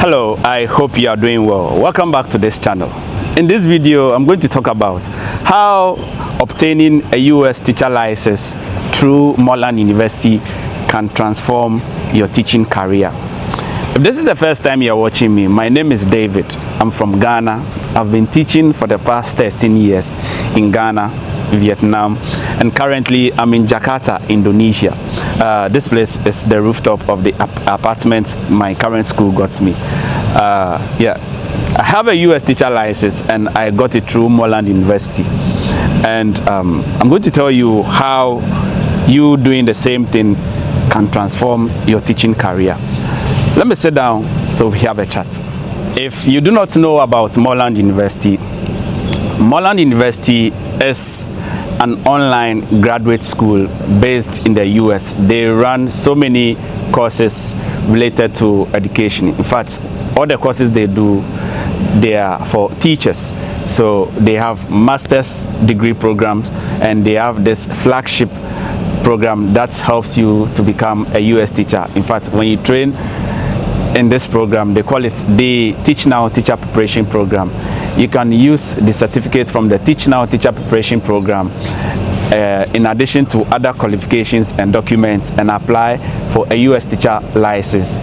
Hello, I hope you are doing well. Welcome back to this channel. In this video, I'm going to talk about how obtaining a US teacher license through Moreland University can transform your teaching career. If this is the first time you're watching me, my name is David. I'm from Ghana. I've been teaching for the past 13 years in Ghana, Vietnam, and currently I'm in Jakarta, Indonesia. This place is the rooftop of the apartment my current school got me. I have a US teacher license and I got it through Moreland University. And I'm going to tell you how you doing the same thing can transform your teaching career. Let me sit down so we have a chat. If you do not know about Moreland University is an online graduate school based in the US. They run so many courses related to education. In fact, all the courses they do, they are for teachers. So they have master's degree programs and they have this flagship program that helps you to become a US teacher. In fact, when you train in this program, they call it the Teach Now Teacher Preparation Program. You can use the certificate from the Teach Now Teacher Preparation Program in addition to other qualifications and documents and apply for a US teacher license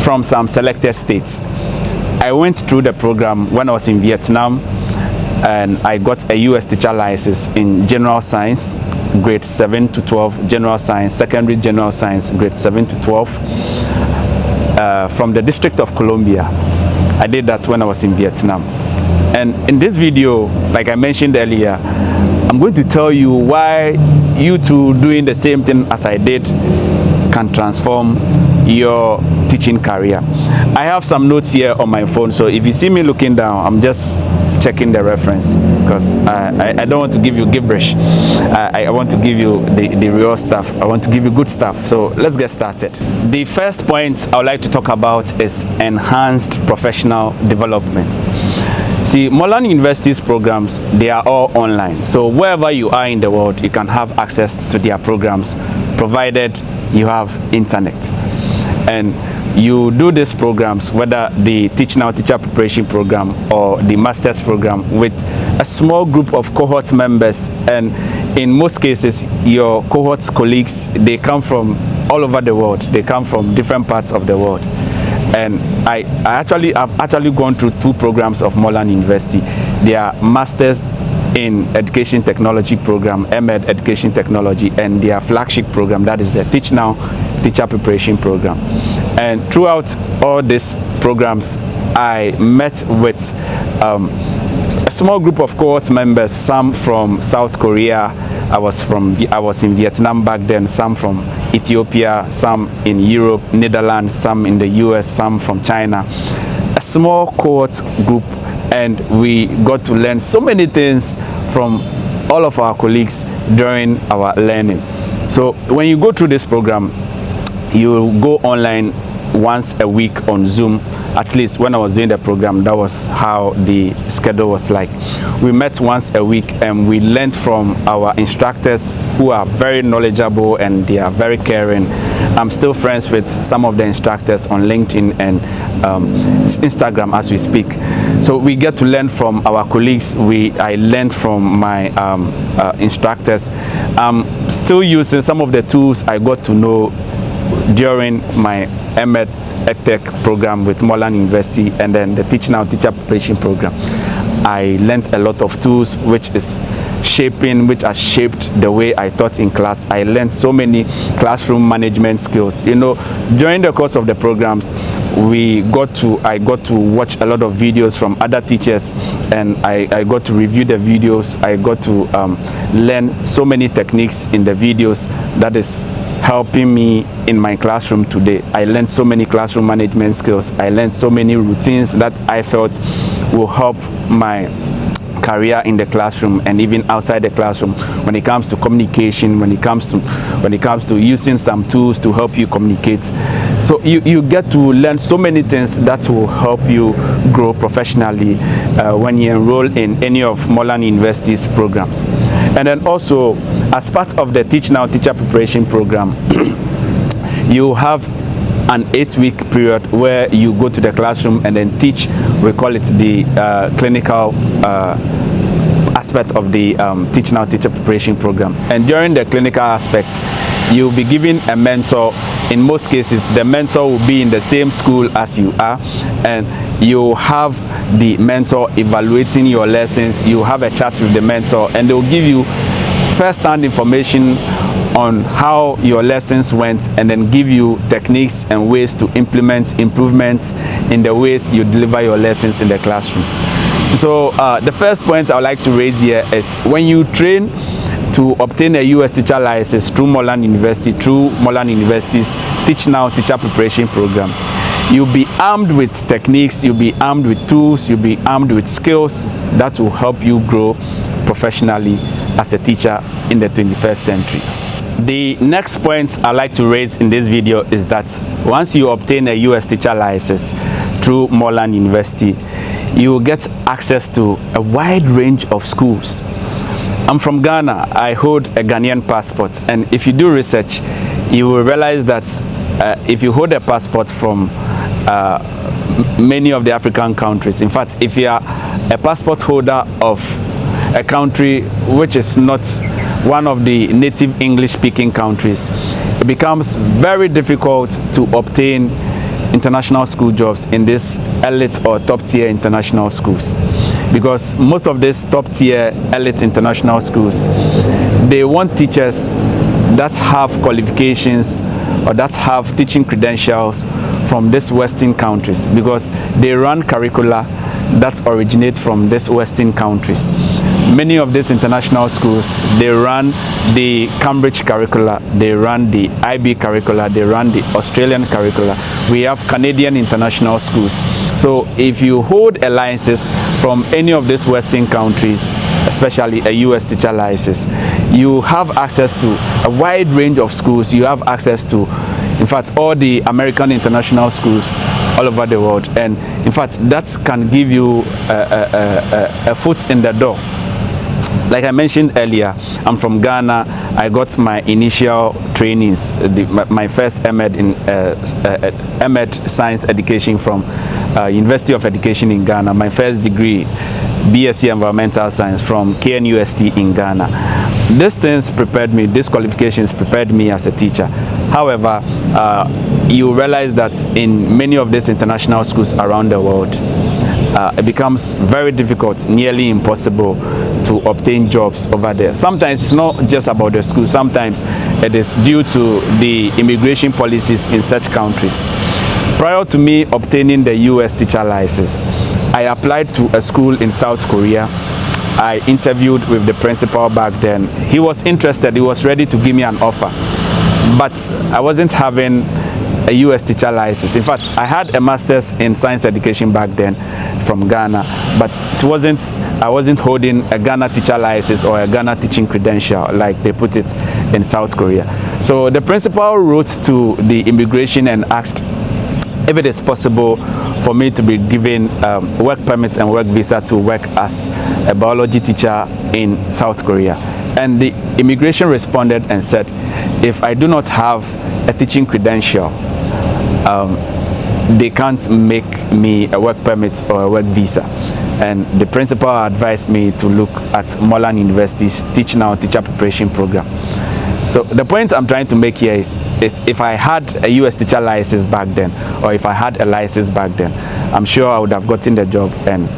from some selected states. I went through the program when I was in Vietnam and I got a US teacher license in general science, grade 7 to 12, general science, secondary general science, grade 7 to 12. From the District of Columbia. I did that when I was in Vietnam. And in this video, like I mentioned earlier, I'm going to tell you why you two doing the same thing as I did can transform your teaching career. I have some notes here on my phone, so if you see me looking down, I'm just checking the reference because I don't want to give you gibberish. I want to give you the real stuff. I want to give you good stuff. So let's get started. The first point I would like to talk about is enhanced professional development. See, Moreland University's programs, they are all online. So wherever you are in the world, you can have access to their programs, provided you have internet. And you do these programs, whether the Teach Now Teacher Preparation Program or the Master's Program, with a small group of cohort members. And in most cases, your cohort colleagues, they come from all over the world. They come from different parts of the world. And I've actually gone through two programs of Moreland University. They are Masters in Education Technology Program, MEd Education Technology, and their flagship program, that is the Teach Now Teacher Preparation Program. And throughout all these programs, I met with a small group of cohort members, some from South Korea. I was in Vietnam back then, some from Ethiopia, some in Europe, Netherlands, some in the US, some from China. A small cohort group, and we got to learn so many things from all of our colleagues during our learning. So when you go through this program, you go online once a week on Zoom. At least when I was doing the program, that was how the schedule was like. We met once a week and we learned from our instructors who are very knowledgeable and they are very caring. I'm still friends with some of the instructors on LinkedIn and Instagram as we speak. So we get to learn from our colleagues. I learned from my instructors. I'm still using some of the tools I got to know during my MEd EdTech program with Moreland University and then the Teach Now Teacher Preparation Program. I learned a lot of tools which has shaped the way I taught in class. I learned so many classroom management skills. You know, during the course of the programs, I got to watch a lot of videos from other teachers, and I got to review the videos. I got to learn so many techniques in the videos that is helping me in my classroom today. I learned so many classroom management skills. I learned so many routines that I felt will help my career in the classroom and even outside the classroom when it comes to communication, when it comes to using some tools to help you communicate. So you get to learn so many things that will help you grow professionally when you enroll in any of Moreland University's programs. And then also, as part of the Teach Now Teacher Preparation Program, you have an 8-week period where you go to the classroom and then teach. We call it the clinical aspect of the Teach Now Teacher Preparation Program. And during the clinical aspect, you'll be given a mentor. In most cases, the mentor will be in the same school as you are, and you have the mentor evaluating your lessons. You have a chat with the mentor, and they'll give you first-hand information on how your lessons went, and then give you techniques and ways to implement improvements in the ways you deliver your lessons in the classroom. So the first point I would like to raise here is, when you train to obtain a U.S. teacher license through Moreland University, through Moreland University's Teach Now Teacher Preparation Program, you'll be armed with techniques, you'll be armed with tools, you'll be armed with skills that will help you grow professionally as a teacher in the 21st century. The next point I'd like to raise in this video is that once you obtain a U.S. teacher license through Moreland University, you will get access to a wide range of schools. I'm from Ghana. I hold a Ghanaian passport, and if you do research, you will realize that if you hold a passport from many of the African countries, in fact, if you are a passport holder of a country which is not one of the native English-speaking countries, it becomes very difficult to obtain international school jobs in these elite or top-tier international schools, because most of these top-tier elite international schools, they want teachers that have qualifications or that have teaching credentials from these Western countries, because they run curricula that originate from these Western countries. Many of these international schools, they run the Cambridge curricula, they run the IB curricula, they run the Australian curricula. We have Canadian international schools. So if you hold a license from any of these Western countries, especially a U.S. teacher license, you have access to a wide range of schools. You have access to, in fact, all the American international schools all over the world. And in fact, that can give you a foot in the door. Like I mentioned earlier, I'm from Ghana. I got my initial trainings, my first MEd in MEd Science Education from University of Education in Ghana. My first degree, BSc Environmental Science from KNUST in Ghana. These things prepared me, these qualifications prepared me as a teacher. However, you realize that in many of these international schools around the world, it becomes very difficult, nearly impossible to obtain jobs over there. Sometimes it's not just about the school, sometimes it is due to the immigration policies in such countries. Prior to me obtaining the U.S. teacher license, I applied to a school in South Korea. I interviewed with the principal back then. He was interested, he was ready to give me an offer, but I wasn't having a U.S. teacher license. In fact, I had a master's in science education back then from Ghana, but I wasn't holding a Ghana teacher license or a Ghana teaching credential like they put it in South Korea. So the principal wrote to the immigration and asked if it is possible for me to be given work permits and work visa to work as a biology teacher in South Korea. And the immigration responded and said, if I do not have a teaching credential, they can't make me a work permit or a work visa. And the principal advised me to look at Moreland University's Teach Now Teacher Preparation Program. So the point I'm trying to make here is if I had a U.S. teacher license back then, or if I had a license back then, I'm sure I would have gotten the job. And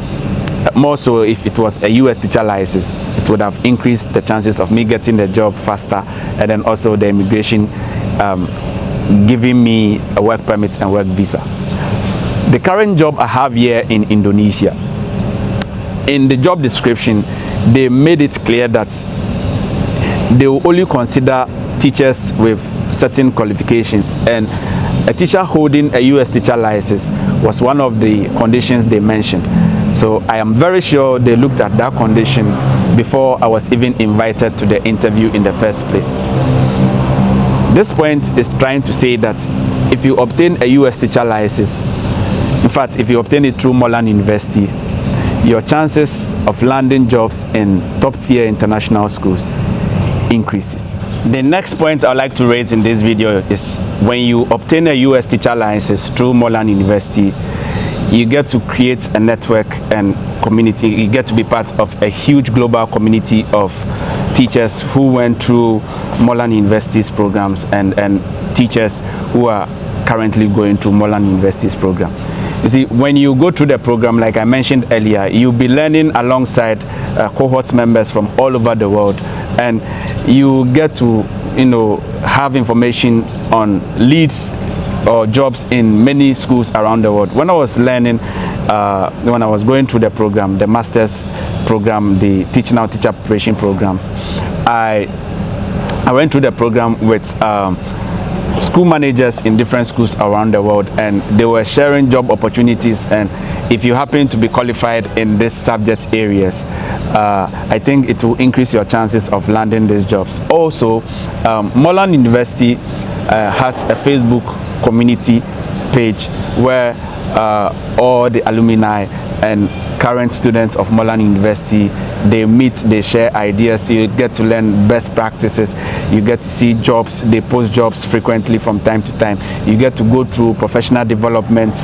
more so, if it was a U.S. teacher license, it would have increased the chances of me getting the job faster, and then also the immigration giving me a work permit and work visa. The current job I have here in Indonesia, in the job description, they made it clear that they will only consider teachers with certain qualifications, and a teacher holding a U.S. teacher license was one of the conditions they mentioned. So I am very sure they looked at that condition before I was even invited to the interview in the first place. This point is trying to say that if you obtain a U.S. teacher license, in fact, if you obtain it through Moreland University, your chances of landing jobs in top-tier international schools increases. The next point I'd like to raise in this video is when you obtain a US teacher license through Moreland University, you get to create a network and community. You get to be part of a huge global community of teachers who went through Moreland University's programs and teachers who are currently going through Moreland University's program. You see, when you go through the program, like I mentioned earlier, you'll be learning alongside cohort members from all over the world, and you get to, have information on leads or jobs in many schools around the world. When I was learning, when I was going through the program, the master's program, the teaching out teacher preparation programs, I went through the program with school managers in different schools around the world, and they were sharing job opportunities. And if you happen to be qualified in these subject areas, I think it will increase your chances of landing these jobs. Also, Moreland University has a Facebook community page where all the alumni and current students of Moreland University, they meet, they share ideas. You get to learn best practices, you get to see jobs, they post jobs frequently from time to time. You get to go through professional development.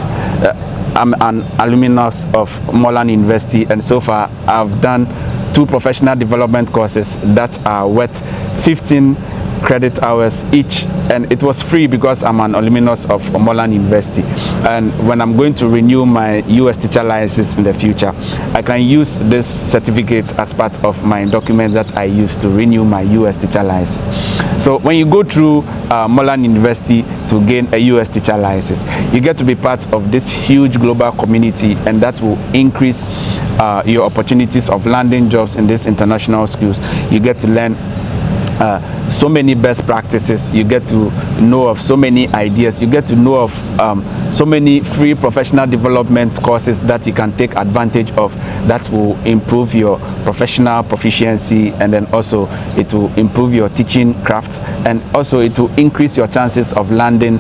I'm an alumnus of Moreland University, and so far I've done 2 professional development courses that are worth 15 credit hours each, and it was free because I'm an alumnus of Moreland University. And when I'm going to renew my US teacher license in the future, I can use this certificate as part of my document that I use to renew my US teacher license. So when you go through Moreland University to gain a US teacher license, you get to be part of this huge global community, and that will increase your opportunities of landing jobs in these international schools. You get to learn so many best practices, you get to know of so many ideas, you get to know of so many free professional development courses that you can take advantage of, that will improve your professional proficiency, and then also it will improve your teaching craft, and also it will increase your chances of landing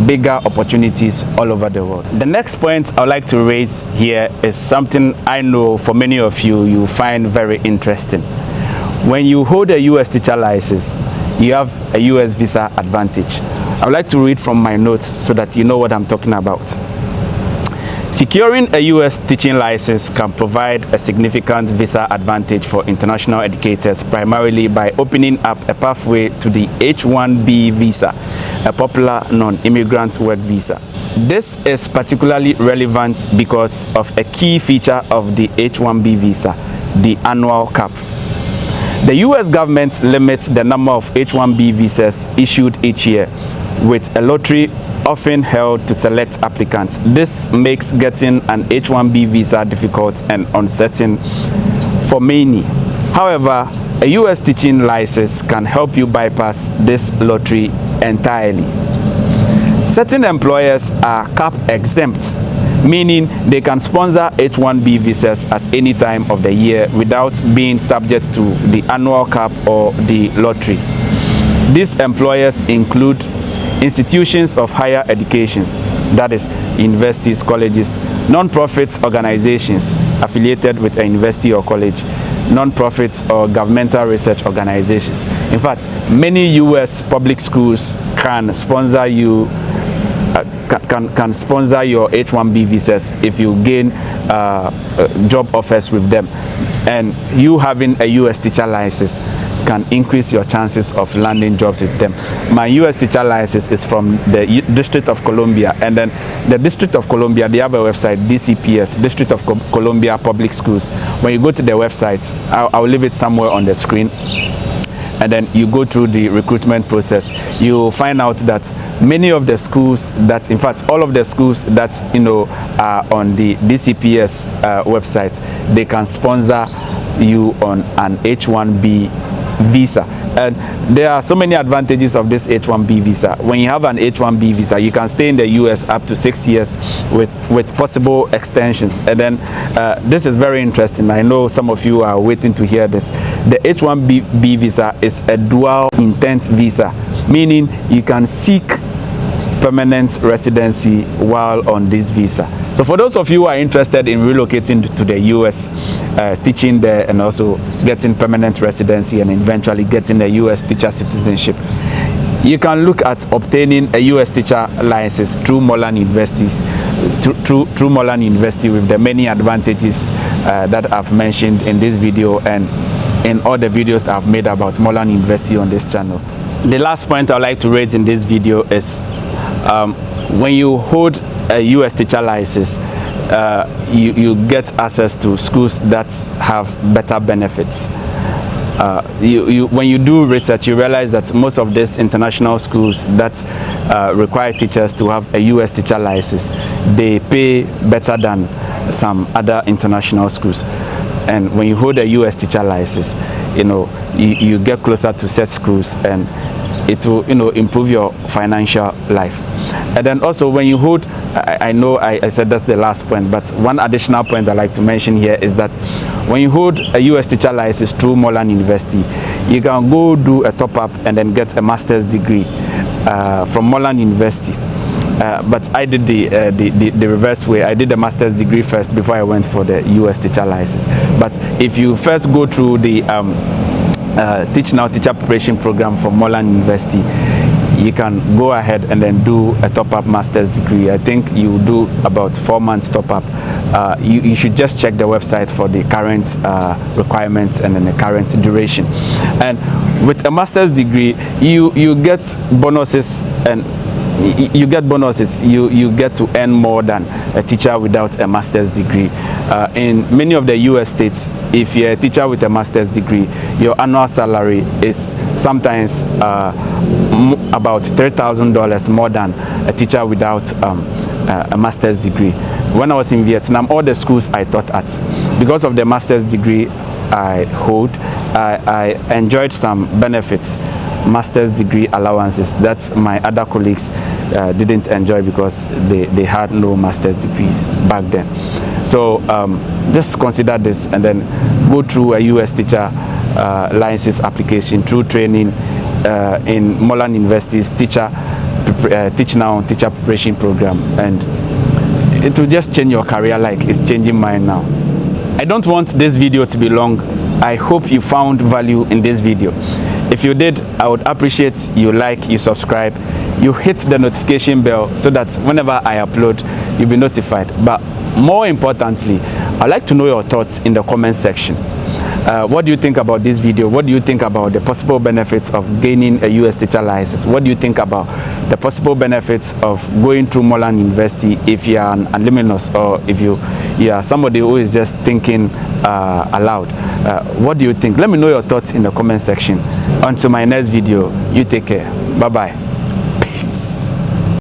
bigger opportunities all over the world. The next point I would like to raise here is something I know for many of you find very interesting. When you hold a US teacher license, you have a US visa advantage. I would like to read from my notes so that you know what I'm talking about. Securing a US teaching license can provide a significant visa advantage for international educators, primarily by opening up a pathway to the H-1B visa, a popular non-immigrant work visa. This is particularly relevant because of a key feature of the H-1B visa, the annual cap. The US government limits the number of H-1B visas issued each year, with a lottery often held to select applicants. This makes getting an H-1B visa difficult and uncertain for many. However, a US teaching license can help you bypass this lottery entirely. Certain employers are cap exempt, meaning they can sponsor H-1B visas at any time of the year without being subject to the annual cap or the lottery. These employers include institutions of higher education, that is, universities, colleges, non-profit organizations affiliated with a university or college, non-profit or governmental research organizations. In fact, many US public schools can sponsor you can sponsor your H-1B visas if you gain job offers with them, and you having a US teacher license can increase your chances of landing jobs with them. My US teacher license is from the District of Columbia, and then the District of Columbia, they have a website, DCPS, District of Columbia Public Schools. When you go to the website, I'll leave it somewhere on the screen, and then you go through the recruitment process, you find out that many of the schools that, in fact, all of the schools that are on the DCPS website, they can sponsor you on an H-1B visa. And there are so many advantages of this H-1B visa. When you have an H-1B visa, you can stay in the US up to 6 years with possible extensions. And then this is very interesting. I know some of you are waiting to hear this. The H-1B visa is a dual intent visa, meaning you can seek permanent residency while on this visa. So for those of you who are interested in relocating to the US, teaching there, and also getting permanent residency and eventually getting the US teacher citizenship, you can look at obtaining a US teacher license through Moreland University, through Moreland University, with the many advantages that I've mentioned in this video and in all the videos I've made about Moreland University on this channel. The last point I'd like to raise in this video is when you hold a US teacher license, you get access to schools that have better benefits. When you do research, you realize that most of these international schools that require teachers to have a US teacher license, they pay better than some other international schools. And when you hold a US teacher license, you get closer to such schools, and it will improve your financial life. And then also when you hold, I know I said that's the last point, but one additional point I like to mention here is that when you hold a US teacher license through Moreland University, you can go do a top-up and then get a master's degree from Moreland University. But I did the reverse way. I did the master's degree first before I went for the US teacher license. But if you first go through the Teach Now Teacher Preparation Program from Moreland University, you can go ahead and then do a top-up master's degree. I think you do about 4 months top-up. You should just check the website for the current requirements and then the current duration. And with a master's degree, you get bonuses, and you get to earn more than a teacher without a master's degree. In many of the US states, if you're a teacher with a master's degree, your annual salary is sometimes about $3,000 more than a teacher without a master's degree. When I was in Vietnam, all the schools I taught at, because of the master's degree I hold, I enjoyed some benefits, master's degree allowances that my other colleagues didn't enjoy because they had no master's degree back then. So just consider this, and then go through a US teacher license application through training in Moreland University's Teach Now Teacher Preparation Program, and it will just change your career like it's changing mine now. I don't want this video to be long. I hope you found value in this video. If you did, I would appreciate you like, you subscribe, you hit the notification bell so that whenever I upload, you'll be notified. But more importantly, I'd like to know your thoughts in the comment section. What do you think about this video? What do you think about the possible benefits of gaining a US teacher license? What do you think about the possible benefits of going through Moreland University if you are an alumnus, or if you are somebody who is just thinking aloud? What do you think? Let me know your thoughts in the comment section. Until my next video, you take care. Bye-bye. Peace.